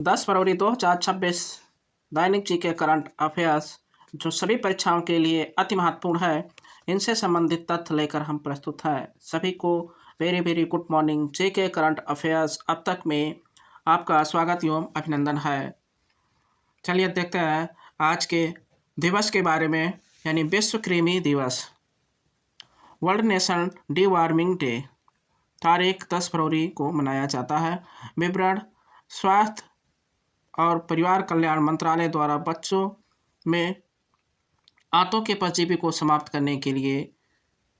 10 फरवरी 2026 दैनिक GK current affairs जो सभी परीक्षाओं के लिए अति महत्वपूर्ण है, इनसे संबंधित तथ्य लेकर हम प्रस्तुत हैं। सभी को very very good morning. GK current affairs अब तक में आपका स्वागत एवं अभिनंदन है। चलिए देखते हैं आज के दिवस के बारे में, यानी विश्व कृमि दिवस, world nation D warming day, तारीख 10 फरवरी को मनाया जाता है। विवरण: स्वास्थ्य और परिवार कल्याण मंत्रालय द्वारा बच्चों में आंतों के परजीवी को समाप्त करने के लिए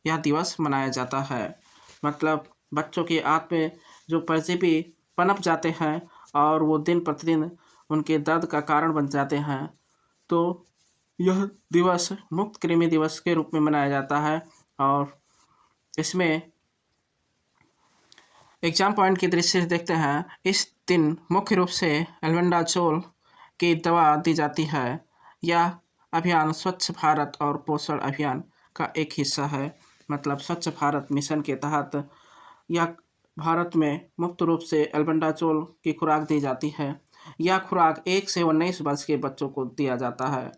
यह दिवस मनाया जाता है। मतलब बच्चों के आंत में जो परजीवी पनप जाते हैं और वो दिन प्रतिदिन उनके दर्द का कारण बन जाते हैं, तो यह दिवस मुक्त कृमि दिवस के रूप में मनाया जाता है। और इसमें एग्जाम पॉइंट की दृष्टि से देखते हैं, इस दिन मुख्य रूप से एल्बेंडाजोल की दवा दी जाती है। यह अभियान स्वच्छ भारत और पोषण अभियान का एक हिस्सा है। मतलब स्वच्छ भारत मिशन के तहत यह भारत में मुक्त रूप से एल्बेंडाजोल की खुराक दी जाती है। यह खुराक 1 से 19 वर्ष के बच्चों को दिया जाता है।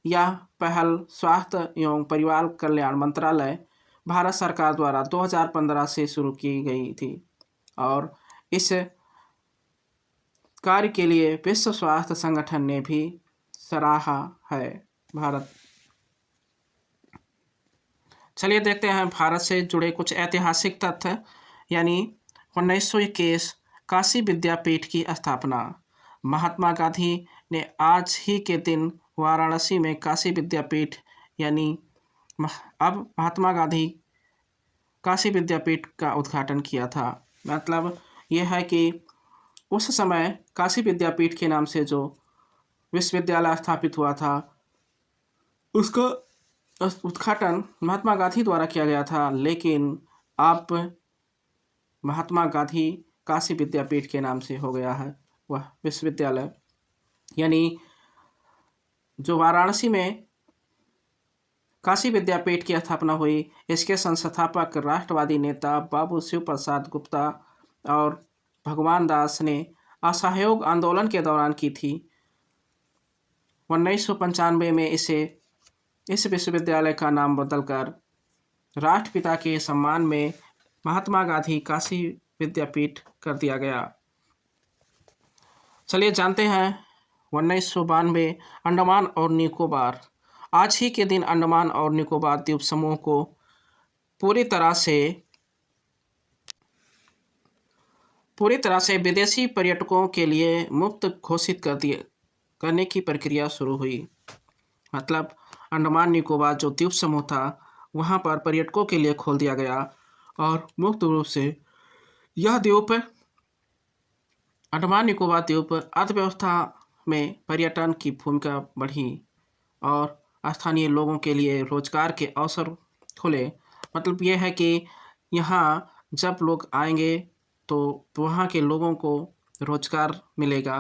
यह पहल स्वास्थ्य एवं परिवार कल्याण मंत्रालय, भारत सरकार द्वारा 2015 से शुरू की गई थी और इस कार्य के लिए विश्व स्वास्थ्य संगठन ने भी सराहा है भारत। चलिए देखते हैं भारत से जुड़े कुछ ऐतिहासिक तथ्य, यानी 1921 काशी विद्यापीठ की स्थापना। महात्मा गांधी ने आज ही के दिन वाराणसी में काशी विद्यापीठ, यानी अब महात्मा गांधी काशी विद्यापीठ का उद्घाटन किया था। मतलब यह है कि उस समय काशी विद्यापीठ के नाम से जो विश्वविद्यालय स्थापित हुआ था, उसका उद्घाटन महात्मा गांधी द्वारा किया गया था। लेकिन अब महात्मा गांधी काशी विद्यापीठ के नाम से हो गया है वह विश्वविद्यालय। यानी जो वाराणसी में काशी विद्यापीठ की स्थापना हुई, इसके संस्थापक राष्ट्रवादी नेता बाबू शिव प्रसाद गुप्ता और भगवान दास ने असहयोग आंदोलन के दौरान की थी। 1995 में इस विश्वविद्यालय का नाम बदलकर राष्ट्रपिता के सम्मान में महात्मा गांधी काशी विद्यापीठ कर दिया गया। चलिए जानते हैं 1992 अंडमान और निकोबार। आज ही के दिन अंडमान और निकोबार द्वीप समूह को पूरी तरह से विदेशी पर्यटकों के लिए मुक्त घोषित करने की प्रक्रिया शुरू हुई। मतलब अंडमान निकोबार जो द्वीप समूह था, वहां पर पर्यटकों के लिए खोल दिया गया और मुक्त रूप से यह द्वीप, अंडमान निकोबार द्वीप, अर्थव्यवस्था में पर्यटन की भूमिका बढ़ी और स्थानीय लोगों के लिए रोजगार के अवसर खुले। मतलब यह है कि यहाँ जब लोग आएंगे तो वहाँ के लोगों को रोजगार मिलेगा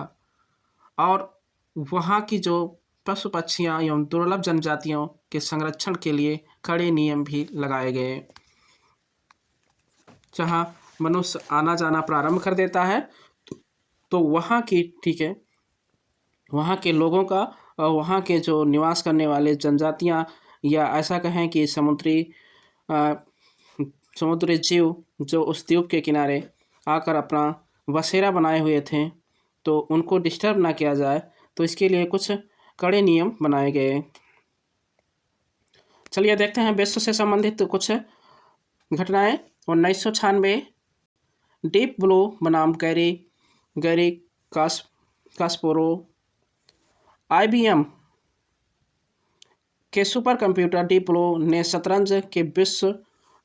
और वहाँ की जो पशु पक्षियाँ एवं दुर्लभ जनजातियों के संरक्षण के लिए कड़े नियम भी लगाए गए। जहाँ मनुष्य आना जाना प्रारंभ कर देता है तो वहाँ के लोगों का और वहाँ के जो निवास करने वाले जनजातियाँ, या ऐसा कहें कि समुद्री जीव जो उस द्वीप के किनारे आकर अपना बसेरा बनाए हुए थे, तो उनको डिस्टर्ब ना किया जाए, तो इसके लिए कुछ कड़े नियम बनाए गए। चलिए देखते हैं विश्व से संबंधित कुछ घटनाएं। 1996 डीप ब्लू बनाम गैरी कास्पारोव। IBM के सुपर कंप्यूटर डीप ब्लू ने शतरंज के विश्व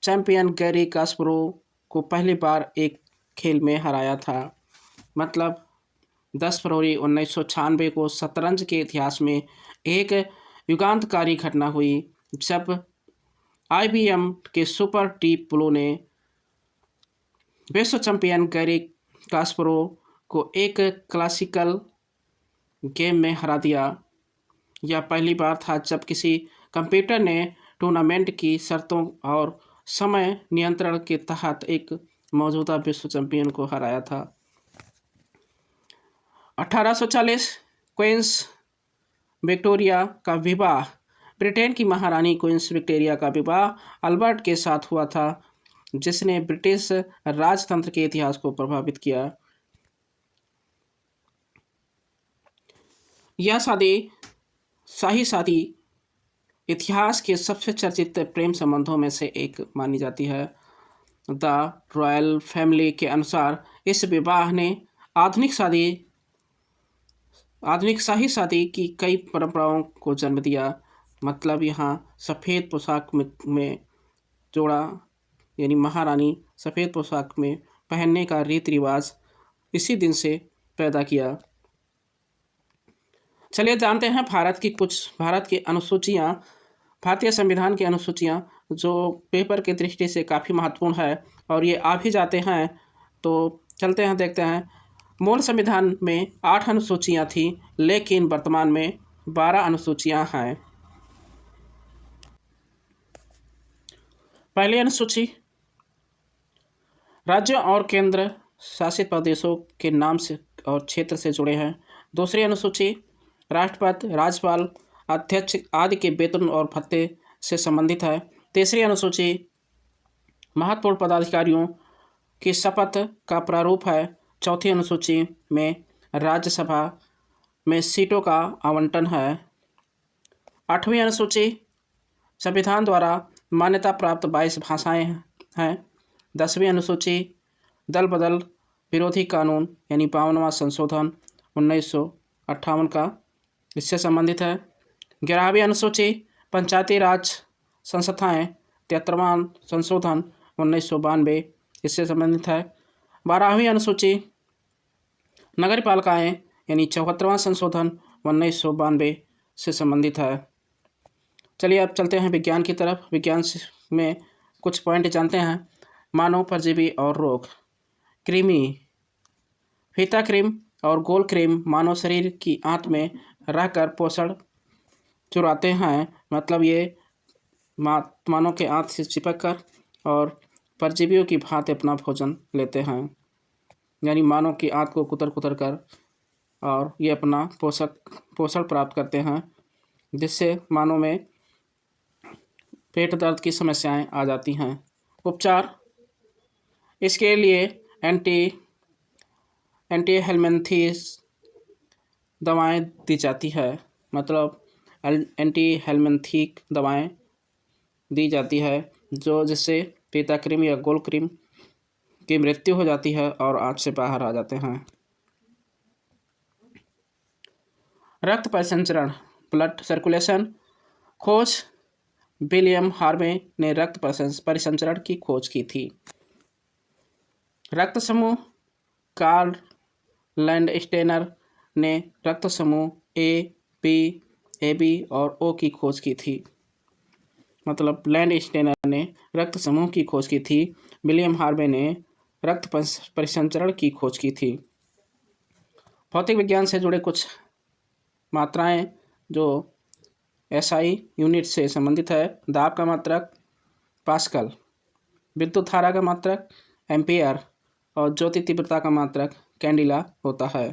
चैंपियन गैरी कास्पारोव को पहली बार एक खेल में हराया था। मतलब 10 फरवरी 1996 को शतरंज के इतिहास में एक युगांतकारी घटना हुई, जब IBM के सुपर डीप ब्लू ने विश्व चैंपियन गैरी कास्पारोव को एक क्लासिकल गेम में हरा दिया। यह पहली बार था जब किसी कंप्यूटर ने टूर्नामेंट की शर्तों और समय नियंत्रण के तहत एक मौजूदा विश्व चैंपियन को हराया था। 1840 क्वींस विक्टोरिया का विवाह, ब्रिटेन की महारानी क्वींस विक्टोरिया का विवाह अल्बर्ट के साथ हुआ था, जिसने ब्रिटिश राजतंत्र के इतिहास को प्रभावित किया। यह शाही शादी इतिहास के सबसे चर्चित प्रेम संबंधों में से एक मानी जाती है। द रॉयल फैमिली के अनुसार इस विवाह ने आधुनिक शाही शादी की कई परंपराओं को जन्म दिया। मतलब यहाँ सफ़ेद पोशाक में जोड़ा, यानी महारानी सफ़ेद पोशाक में पहनने का रीति रिवाज इसी दिन से पैदा किया। चलिए जानते हैं भारत की अनुसूचियाँ, भारतीय संविधान की अनुसूचियाँ, जो पेपर की दृष्टि से काफ़ी महत्वपूर्ण है और ये आ भी जाते हैं। तो चलते हैं देखते हैं। मूल संविधान में 8 अनुसूचियाँ थी, लेकिन वर्तमान में 12 अनुसूचियाँ हैं। पहली अनुसूची राज्यों और केंद्र शासित प्रदेशों के नाम से और क्षेत्र से जुड़े हैं। दूसरी अनुसूची राष्ट्रपति, राज्यपाल, अध्यक्ष आदि के वेतन और भत्ते से संबंधित है। तीसरी अनुसूची महत्वपूर्ण पदाधिकारियों की शपथ का प्रारूप है। चौथी अनुसूची में राज्यसभा में सीटों का आवंटन है। 8वीं अनुसूची संविधान द्वारा मान्यता प्राप्त 22 भाषाएं हैं। 10वीं अनुसूची दल बदल विरोधी कानून यानी 52वां संशोधन 1958 का इससे संबंधित है। 11वीं अनुसूची पंचायती राज संस्थाएं 73वां संशोधन 1992 इससे संबंधित है। 12वीं अनुसूची नगर पालिकाएँ यानी 74वां संशोधन 1992 से संबंधित है। चलिए अब चलते हैं विज्ञान की तरफ। विज्ञान में कुछ पॉइंट जानते हैं। मानव परजीवी और रोग। कृमि, फीता क्रीम और गोल क्रीम मानव शरीर की आंत में रहकर पोषण चुराते हैं। मतलब ये मानव के आंत से चिपक कर और परजीवियों की भांति अपना भोजन लेते हैं, यानी मानव की आंत को कुतर कुतर कर और ये अपना पोषण प्राप्त करते हैं, जिससे मानव में पेट दर्द की समस्याएं आ जाती हैं। उपचार, इसके लिए एंटी हेलमिंथेस दवाएं दी जाती है। मतलब एंटी हेलमिंथिक दवाएं दी जाती है, जिससे फीता क्रीम या गोल क्रीम की मृत्यु हो जाती है और आंत से बाहर आ जाते हैं। रक्त परिसंचरण, ब्लड सर्कुलेशन। खोज, विलियम हार्वे ने रक्त परिसंचरण की खोज की थी। रक्त समूह, कार्ल लैंडस्टेनर ने रक्त समूह ए, बी, AB और O की खोज की थी। मतलब लैंडस्टेनर ने रक्त समूह की खोज की थी, विलियम हार्वे ने रक्त परिसंचरण की खोज की थी। भौतिक विज्ञान से जुड़े कुछ मात्राएं जो SI यूनिट से संबंधित है। दाब का मात्रक पास्कल, विद्युत धारा का मात्रक एम्पियर और ज्योति तीव्रता का मात्रक कैंडिला होता है।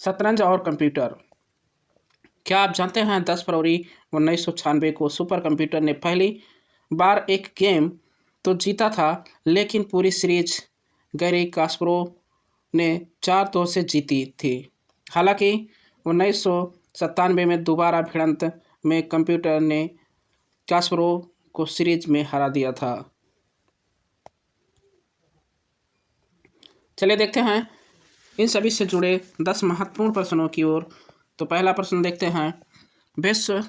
शतरंज और कंप्यूटर। क्या आप जानते हैं 10 फरवरी 1996 को सुपर कंप्यूटर ने पहली बार एक गेम तो जीता था, लेकिन पूरी सीरीज गैरी कास्परोव ने 4-2 से जीती थी। हालांकि 1997 में दोबारा भिड़ंत में कंप्यूटर ने कास्परोव को सीरीज में हरा दिया था। चलिए देखते हैं इन सभी से जुड़े 10 महत्वपूर्ण प्रश्नों की ओर। तो पहला प्रश्न देखते हैं, विश्व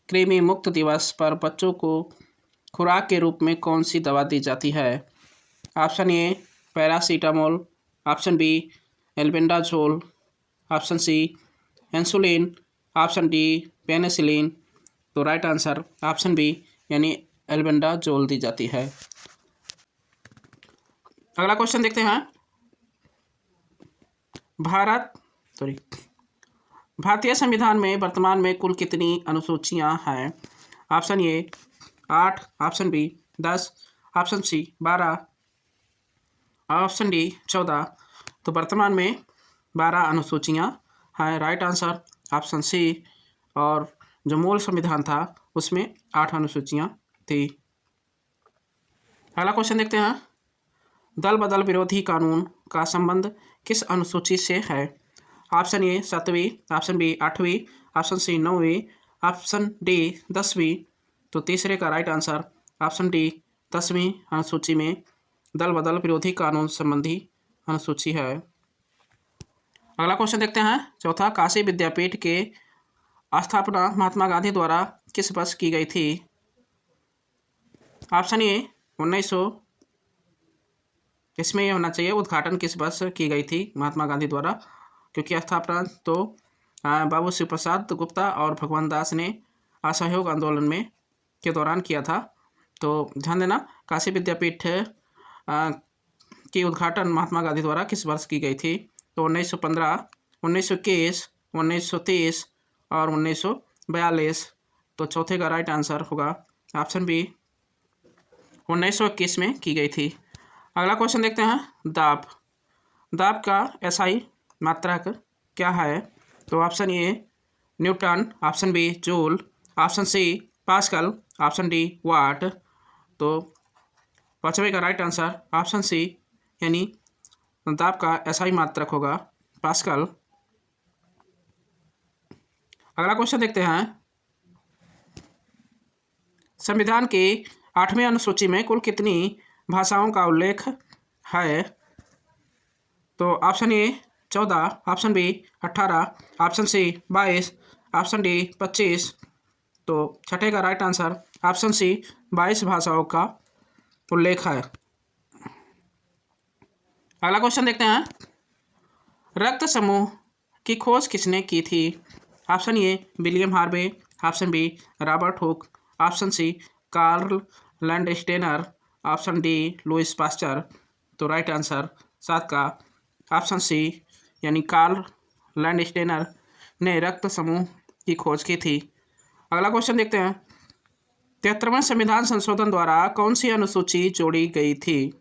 कृमि मुक्त दिवस पर बच्चों को खुराक के रूप में कौन सी दवा दी जाती है? Option A paracetamol, option B albendazole, option C insulin, option D penicillin. तो राइट आंसर ऑप्शन बी यानी एल्बेंडाजोल दी जाती है। अगला क्वेश्चन देखते हैं, भारतीय संविधान में वर्तमान में कुल कितनी अनुसूचियां हैं? Option A 8, option B 10, option C 12, option D 14। तो वर्तमान में 12 अनुसूचियाँ हैं। Right answer option C. और जो मूल संविधान था उसमें 8 अनुसूचियाँ थी। अगला क्वेश्चन देखते हैं। दल बदल विरोधी कानून का संबंध किस अनुसूची से है? ऑप्शन ए 7वीं, ऑप्शन बी 8वीं, ऑप्शन सी 9वीं, ऑप्शन डी 10वीं। तो तीसरे का राइट आंसर ऑप्शन डी 10वीं अनुसूची में दल बदल विरोधी कानून संबंधी अनुसूची है। अगला क्वेश्चन देखते हैं। चौथा, काशी विद्यापीठ के स्थापना महात्मा गांधी द्वारा किस वर्ष की गई थी? ऑप्शन ए 1900, इसमें यह होना चाहिए उद्घाटन किस वर्ष की गई थी महात्मा गांधी द्वारा, क्योंकि स्थापना तो बाबू शिव प्रसाद गुप्ता और भगवान दास ने असहयोग आंदोलन में के दौरान किया था। तो ध्यान देना, काशी विद्यापीठ की उद्घाटन महात्मा गांधी द्वारा किस वर्ष की गई थी? तो 1915, 1921, 1930 और 1942। तो चौथे का राइट आंसर होगा ऑप्शन बी 1921 में की गई थी। अगला क्वेश्चन देखते हैं। दाब दाब का एसआई मात्रक क्या है? तो option A Newton, option B joule, option C Pascal, option D watt. तो पांचवें का राइट आंसर ऑप्शन सी, यानी दाब का एसआई मात्रक होगा पास्कल। अगला क्वेश्चन देखते हैं। संविधान की 8वीं अनुसूची में कुल कितनी भाषाओं का उल्लेख है? तो option A 14, option B 18, option C 22, option D 25। तो छठे का राइट आंसर ऑप्शन सी 22 भाषाओं का उल्लेख है। अगला क्वेश्चन देखते हैं। रक्त समूह की खोज किसने की थी? Option A William Harvey, option B Robert Hooke, option C Karl Landsteiner, option D Louis Pasteur. तो राइट आंसर 7 का ऑप्शन सी, यानी कार्ल लैंडस्टेनर ने रक्त समूह की खोज की थी। अगला क्वेश्चन देखते हैं। 73वें संविधान संशोधन द्वारा कौन सी अनुसूची जोड़ी गई थी?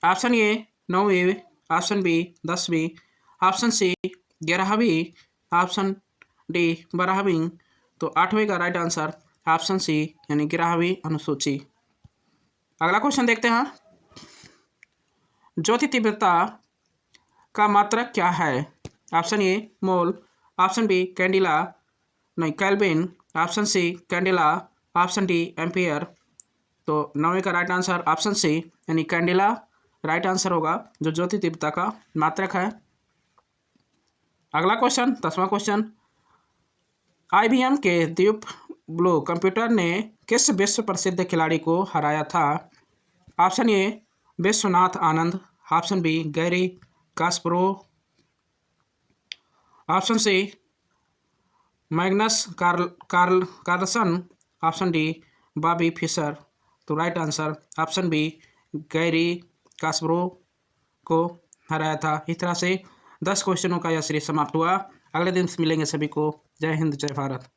ऑप्शन ए 9वीं, ऑप्शन बी 10वीं, ऑप्शन सी 11वीं, ऑप्शन डी 12वीं। तो 8वें का राइट आंसर ऑप्शन सी, यानी 11वीं अनुसूची। अगला क्वेश्चन देखते हैं। ज्योति तीव्रता का मात्रक क्या है? Option A mole, option B candela नहीं kelvin, option C candela, option D ampere. तो 9वें का राइट आंसर ऑप्शन सी, यानी कैंडिला राइट आंसर होगा, जो ज्योति तीव्रता का मात्रक है। अगला क्वेश्चन 10वां क्वेश्चन। IBM के डीप ब्लू कंप्यूटर ने किस विश्व प्रसिद्ध खिलाड़ी को हराया था? Option A Viswanathan Anand, option B Garry Kasparov, option C Magnus Carlsen, option D Bobby Fischer. तो right answer option B Garry Kasparov को हराया था। इस तरह से 10 क्वेश्चनों का यह सीरीज समाप्त हुआ। अगले दिन मिलेंगे सभी को। जय हिंद, जय भारत।